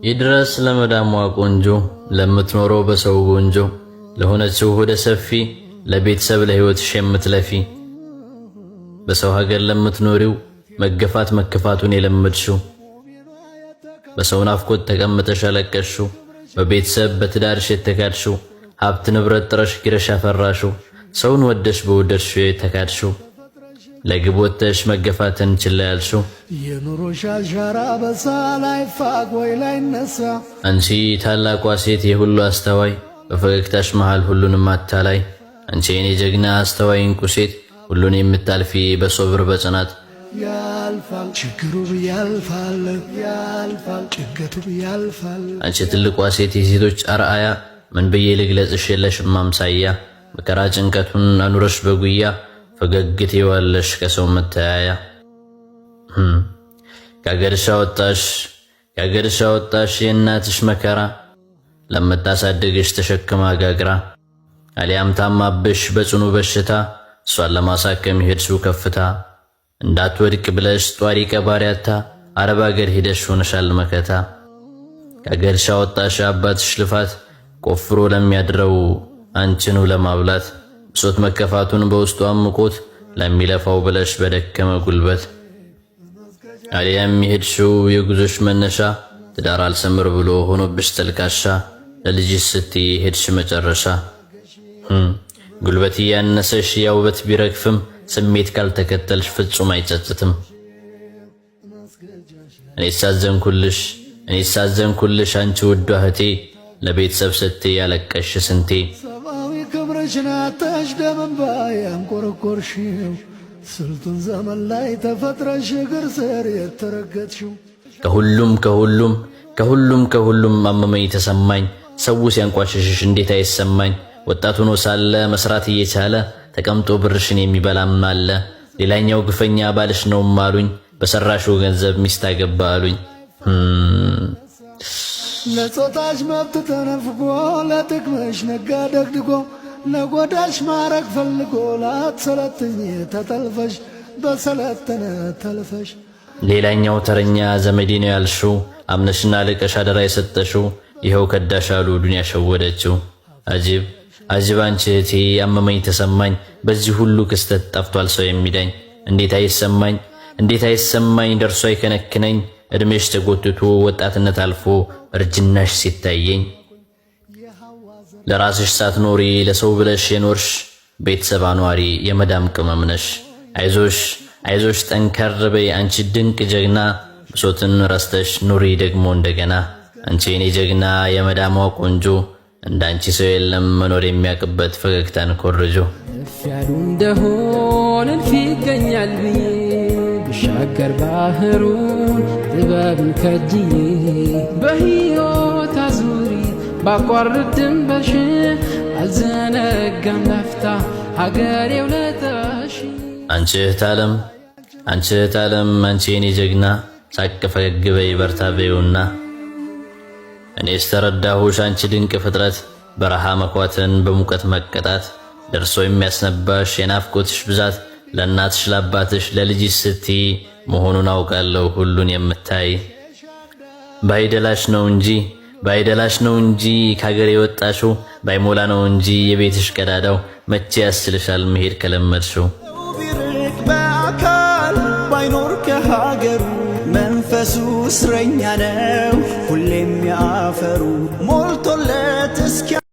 ይድረስ ለመዳሟ ቆንጆ ለምትኖረው በሰው ጎንጆ ለሆነችው ሆደ ሰፊ ለቤተሰብ ለህይወትሽ የምትለፊ በሰው ሀገር ለምትኖሪው መገፋት መከፋቱን የለመድሽው በሰው ናፍቆት ተቀምጠሽ ያለቀሽው በቤተሰብ በትዳርሽ የተካድሽው ሀብት ንብረት ጥረሽ ግረሽ ያፈራሽው ሰውን ወደሽ በወደድሽው የተካድሽው ለግብ ወጥተሽ መገፋትን ችላ ያልሽው የኑሮሽ አሻራ በሳላይ ፋቅ ወይ ላይ ነሳ አንቺ ታላቋ ሴት የሁሉ አስተዋይ በፈገግታሽ መሃል ሁሉንም አታላይ አንቺ የኔ ጀግና አስተዋይ እንቁ ሴት ሁሉን የምታልፊ በሶብር በጽናት ያልፋል ችግሩ ያልፋል ያልፋል ጭንቀቱ ያልፋል አንቺ ትልቋ ሴት የሴቶች አርአያ ምን ብዬ ልግለጽሽ የለሽም ማምሳያ መከራ ጭንቀቱን አኑረሽ በጉያ ፈገግት ይዋለሽ ከሰው መተያያ ከአገርሽ አወጣሽ የእናትሽ መከራ ለምታሳድግሽ ተሸክማ ጋግራ አሊያም ታማብሽ በጽኑ በሽታ እሷን ለማሳከም ሄድሽው ከፍታ እንዳትወድቅ ብለሽ ጧሪ ቀባሪያታ አረብ አገር ሄደሽ ሆነሻል መከታ ከአገርሽ አወጣሽ አባትሽ ልፋት ቆፍሮ ለሚያድረው አንቺኑ ለማብላት ብሶት መከፋቱን በውስጡ አምቆት ለሚለፋው ብለሽ በደከመ ጉልበት አሊያም ሄድሽው የጉዞሽ መነሻ ትዳር አልሰምር ብሎ ሆኖብሽ ተልካሻ ለልጅሽ ስትይ ሄድሽ መጨረሻ ጉልበት ያነሰሽ ያውበት ቢረግፍም ስሜት ካልተከተልሽ ፍጹም አይጸጽትም እኔ ሳዘንኩልሽ አንቺ ውድ እህቴ ለቤተሰብ ስትይ ያለቀሽ ስንቴ ሰማዊ ክብርሽን አጣሽ ደምባ ያንቆረቆርሽው ስልጡን ዘመን ላይ ተፈጥረሽ እግር ስር የተረገጥሽው ከሁሉም አመመኝ ተሰማኝ ሰው ሲያንቋሽሽሽ እንዴት አይሰማኝ ወጣት ሆኖ ሳለ መስራት እየቻለ ተቀምጦ ብርሽን የሚበላም አለ ሌላኛው ግፈኛ ባልሽ ነው ማሉኝ በሰራሽው ገንዘብ ሚስት አገባ አሉኝ ለጾታሽ መብት ተነፍጎ ለጥቅምሽ ነጋ ደግድጎ ለጎዳሽ ማረግ ፈልጎ ላትሰለጥኝ ተጠልፈሽ በሰለጠነ ተልፈሽ ሌላኛው ተረኛ ዘመዴ ነው ያልሽው አምነሽና ልቀሽ አደራ የሰጠሽው ይኸው ከዳሽ አሉ ዱንያ ሸወደችው አጅብ አንቺ እህቴ አመመኝ ተሰማኝ በዚህ ሁሉ ክስተት ጠፍቷል ሰው የሚዳኝ እንዴት አይሰማኝ ደርሶ አይከነክነኝ እድሜሽ ተጎትቶ ወጣትነት አልፎ እርጅናሽ ሲታየኝ ለራስሽ ሳትኖሪ ለሰው ብለሽ የኖርሽ ቤተሰብ አኗሪ የመዳም ቅመም ነሽ አይዞሽ ጠንከር በይ አንቺ ድንቅ ጀግና ብሶትን ረስተሽ ኑሪ ደግሞ እንደገና አንቺ የኔ ጀግና የመዳሟ ቆንጆ እንዳንቺ ሰው የለም መኖር የሚያቅበት ፈገግታን ኮርጆ ያሉ እንደሆነ ይገኛል ብዬ ብሻገር ባህሩን ጥበብን ከጅዬ በሕይወት አዙሪት ባቋርጥ ድንበርሽ አልዘነጋም ላፍታ ሀገሬ ውለታሽ አንቺ እህት ዓለም አንቺ የኔ ጀግና ሳቅ ፈገግ በይ በርታ በይውና እኔስ ተረዳሁሽ አንቺ ድንቅ ፍጥረት በረሃ መኳተን በሙቀት መቀጣት ደርሶ የሚያስነባሽ የናፍቆትሽ ብዛት ለእናትሽ ለአባትሽ ለልጅሽ ስትይ መሆኑን አውቃለሁ ሁሉን የምታይ ባይደላሽ ነው እንጂ ከሀገር የወጣሽው ባይሞላ ነው እንጂ የቤትሽ ቀዳዳው መቼ ያስችልሻል መሄድ ከለመድሽው ቢርቅ በአካል ባይኖር ከሀገሩ መንፈሱ እስረኛ ነው ሁሌም ያፈሩ ሞልቶለት እስኪ